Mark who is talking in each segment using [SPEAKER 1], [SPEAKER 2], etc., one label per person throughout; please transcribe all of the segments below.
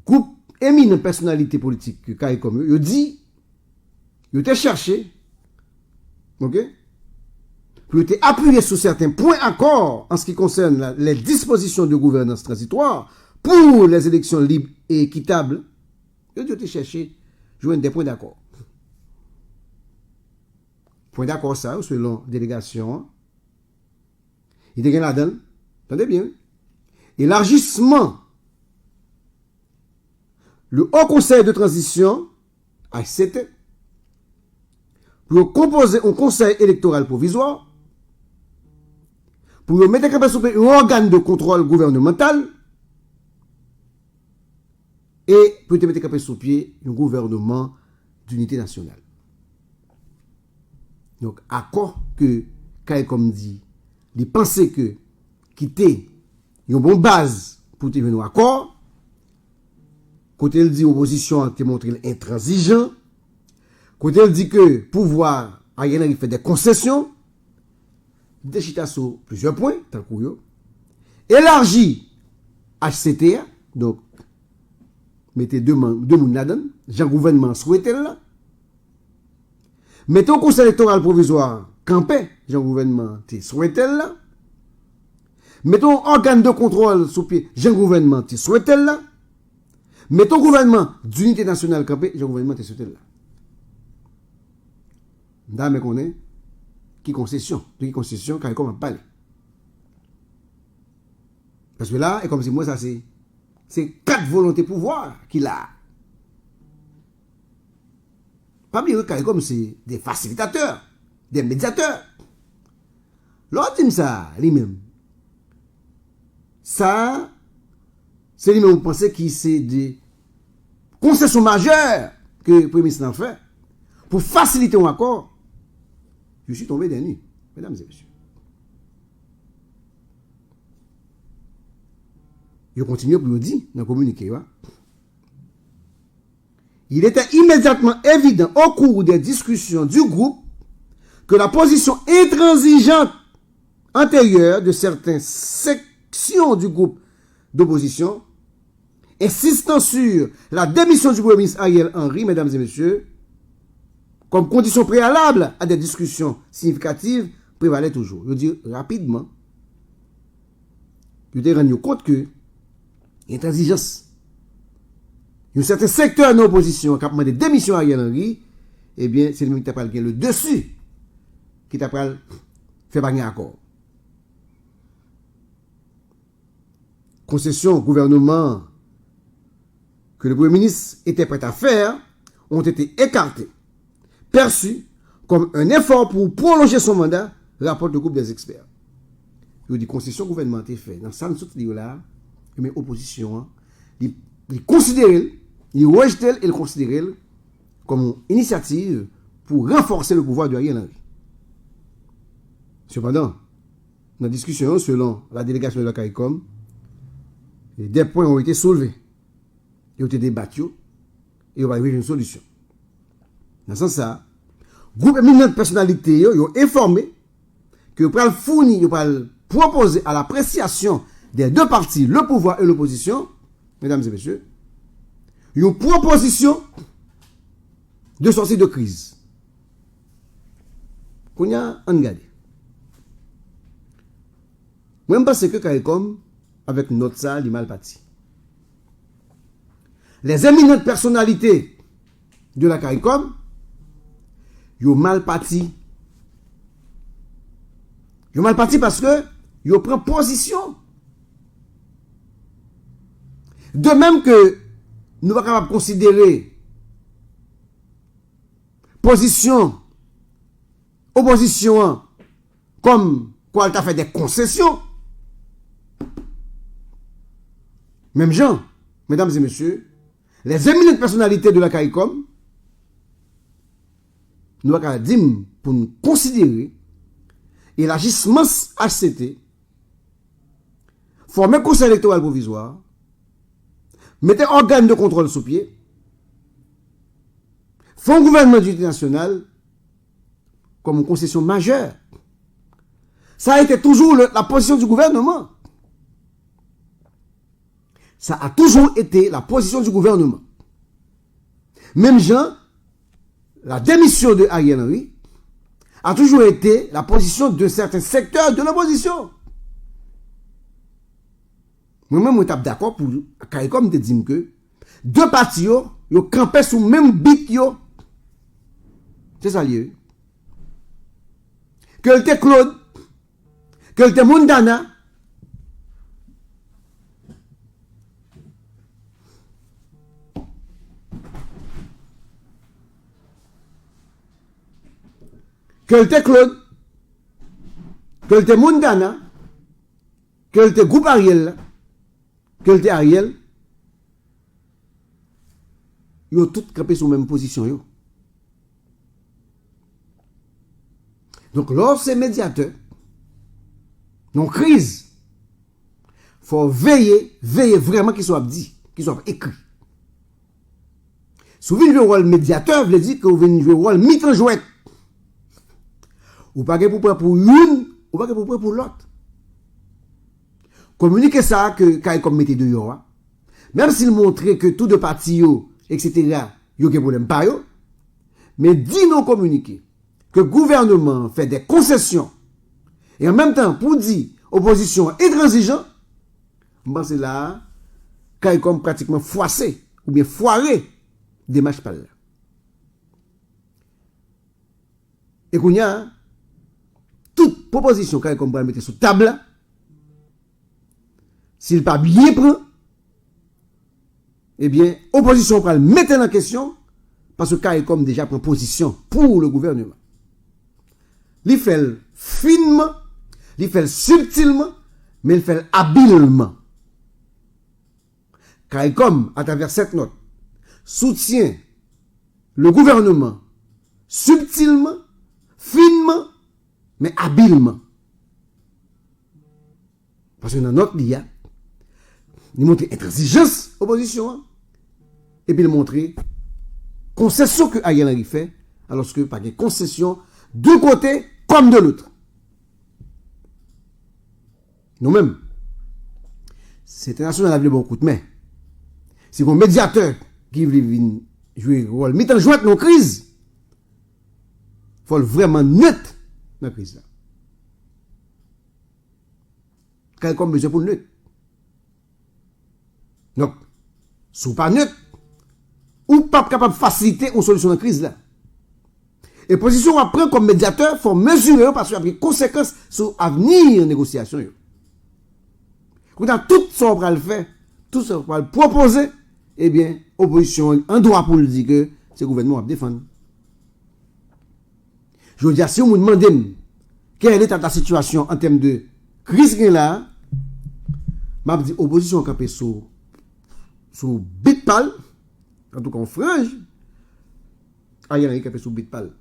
[SPEAKER 1] groupe éminent personnalité politique que CARICOM, il dit, il était cherché, ok, pour être appuyé sur certains points accords en ce qui concerne les dispositions de gouvernance transitoire pour les élections libres et équitables. Il était cherché, jouer des points d'accord. Point d'accord ça, selon délégation, il était là-dedans, attendez bien, élargissement. Le Haut Conseil de transition, HCT, pour composer un conseil électoral provisoire, pour mettre en place un organe de contrôle gouvernemental, et pour mettre en place sur pied un gouvernement d'unité nationale. Donc, accord que CARICOM dit, il pensait que quitter une bonne base pour tenir un accord. Côté il dit opposition a montré intransigeant. Côté il dit que pouvoir a fait des concessions. Déchita sur plusieurs points, tant que élargi HCTA, donc mettez deux moun là-dedans, Jean gouvernement souhaitait là. Mettez au conseil électoral provisoire campé, Jean gouvernement souhaitait là. Mettons organe de contrôle sous pied, Jean gouvernement souhaitait là. Mettons gouvernement d'unité nationale campé, Jean gouvernement souhaitait là. Dame qu'on est qui concession, CARICOM a parlé. Parce que là, et comme si moi ça c'est 4 volontés pouvoir qu'il a. Pas bien CARICOM c'est des facilitateurs, des médiateurs. L'autre dit ça lui-même. Ça c'est lui-même penser qu'il c'est des concessions majeures que le Premier ministre a fait pour faciliter un accord. Je suis tombé des nues, mesdames et messieurs. Je continue pour vous dire dans le communiqué. Il était immédiatement évident au cours des discussions du groupe que la position intransigeante antérieure de certaines sections du groupe d'opposition, insistant sur la démission du Premier ministre Ariel Henry, mesdames et messieurs, comme condition préalable à des discussions significatives, prévalait toujours. Je veux dire rapidement, je te rends compte que l'intransigeance, il y a un certain secteur de l'opposition qui a demandé démission à Ariel Henry, eh bien, c'est lui qui t'a le dessus, qui t'a fait bagner accord. Concessions au gouvernement que le Premier ministre était prêt à faire ont été écartées, perçues comme un effort pour prolonger son mandat, rapporte le groupe des experts. Il dit concession gouvernementale fait dans ça nous là, mais opposition, il considère, il rejette et il considère comme une initiative pour renforcer le pouvoir de Ariel Henry. Cependant, dans la discussion, selon la délégation de la CARICOM, des points ont été soulevés, ils ont été débattus, et on va arriver à une solution. Dans ce sens, le groupe éminent de personnalité, ils ont informé que pour fournir, ils vont proposer à l'appréciation des deux partis, le pouvoir et l'opposition, mesdames et messieurs, une proposition de sortie de crise. Qu'on y a en garde. Moi, je pense que CARICOM, avec notre salle, il mal parti. Les éminentes personnalités de la CARICOM, ils ont mal parti. Ils ont mal parti parce que ils prennent position. De même que nous ne sommes pas capables de considérer position, opposition, comme quoi elle a fait des concessions. Même gens, mesdames et messieurs, les éminentes personnalités de la CARICOM, nous avons dit pour nous considérer élargissement HCT, former conseil électoral provisoire, mettre organe de contrôle sous pied, faire un gouvernement d'unité nationale comme une concession majeure. Ça a été toujours la position du gouvernement. Ça a toujours été la position du gouvernement. Même Jean, la démission de Ariel Henry a toujours été la position de certains secteurs de l'opposition. Moi-même, je suis d'accord pour CARICOM te dire que deux partis, ils campaient sous le même bit. C'est ça lié. Que le te Claude, que le te Mundana, que le te Claude, que le te Mundana, que le te groupe Ariel, que le te Ariel, ils ont tous campé sous la même position. Yo. Donc, lorsque ces médiateurs, dans crise, il faut veiller vraiment qu'ils soient dit, qu'ils soient écrits. Si vous venez jouer le rôle médiateur, vous voulez dire que vous venez jouer le rôle mitre-jouette. Ou pas que pour prendre pour l'une, ou pas que pour prendre pour l'autre. Communiquez ça que CARICOM mettez de yo. Même s'il montrait que tous deux partis, etc., yo que problème pas yo, mais dis non communiquer que le gouvernement fait des concessions et en même temps pour dire opposition intransigeant, c'est là CARICOM pratiquement froissé ou bien foiré des matchs par là. Et qu'on y a toute proposition CARICOM va mettre sur table, s'il pas bien prend, eh bien, opposition va le mettre en question parce que CARICOM déjà prend position pour le gouvernement. Il fait finement, il fait subtilement, mais il fait habilement. CARICOM, à travers cette note, soutient le gouvernement subtilement, finement, mais habilement. Parce que dans notre ligne, il montre intransigeance opposition et puis il montre concession que Ariel Henry fait alors que pas de concession de côté comme de l'autre. Nous-mêmes, c'est international a bon coup de main. C'est un médiateur qui veut jouer un rôle mettre en joie nos crises. Il faut vraiment neutre dans la crise là. Quelqu'un besoin pour neutre. Donc, si vous pas neutre, ou pas capable de faciliter une solution de crise là. Et position à prendre comme médiateur, il faut mesurer parce qu'il y a des conséquences sur l'avenir de négociation. Quand on a tout ça qu'on va le faire, tout ça qu'on va le proposer, eh bien, opposition, un droit pour le dire que ce gouvernement va défendre. Je veux dire, si on me demande quelle est la situation en termes de crise là, je dis opposition campée sur bit pal, en tout cas en frange, il y a un campé sur bit pal.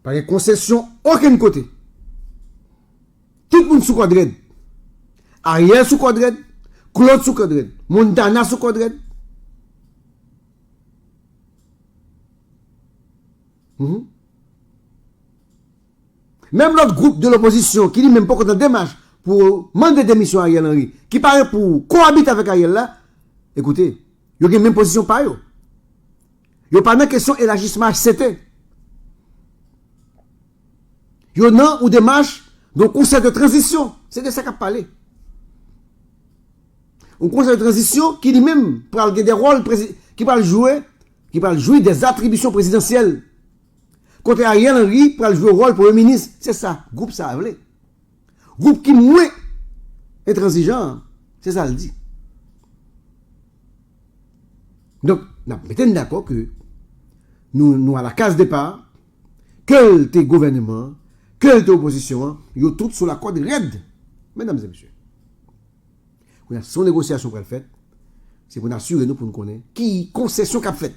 [SPEAKER 1] Par une concession, aucun côté. Tout le monde sous quadrède. Ariel sous quadrède, Claude sous quadrède, Montana sous quadrède. Même l'autre groupe de l'opposition qui dit même pas qu'on a démarche pour demander démission à Ariel Henry, qui paraît pour cohabiter avec Ariel là, écoutez, il y a une même position par eux. Il n'y a pas de question élargissement HCT. Il y a une démarche d'un conseil de transition. C'est de ça qu'a parlé. Un conseil de transition qui lui-même parle des rôles, qui parle jouer des attributions présidentielles. Côté Ariel Henry, pour jouer le rôle pour le ministre. C'est ça. Groupe ça, vous voulez. Groupe qui moins intransigeant. C'est ça, le dit. Donc, nous mettons d'accord que nous, à la case départ, que le gouvernement, que le opposition, ils sont tous sur la corde raide. Mesdames et messieurs. Son négociation pour le fait, c'est pour nous assurer nous pour nous connaître qui concession qu'a fait.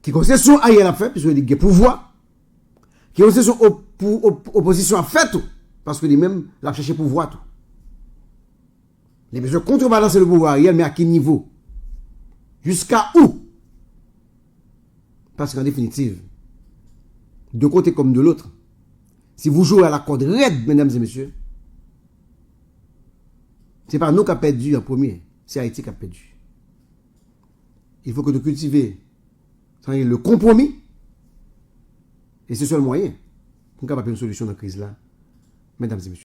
[SPEAKER 1] Qui concession Ariel a fait, puisque il y a pouvoir. Qui concession opposition a fait tout, parce que lui-même l'a cherché pouvoir tout. Il a besoin de contrebalancer le pouvoir Ariel, mais à quel niveau? Jusqu'à où? Parce qu'en définitive, de côté comme de l'autre, Si vous jouez à la corde raide, mesdames et messieurs, ce n'est pas nous qui avons perdu en premier, c'est Haïti qui a perdu. Il faut que nous cultivions le compromis, et c'est le seul moyen pour nous avoir une solution dans la crise là, mesdames et messieurs.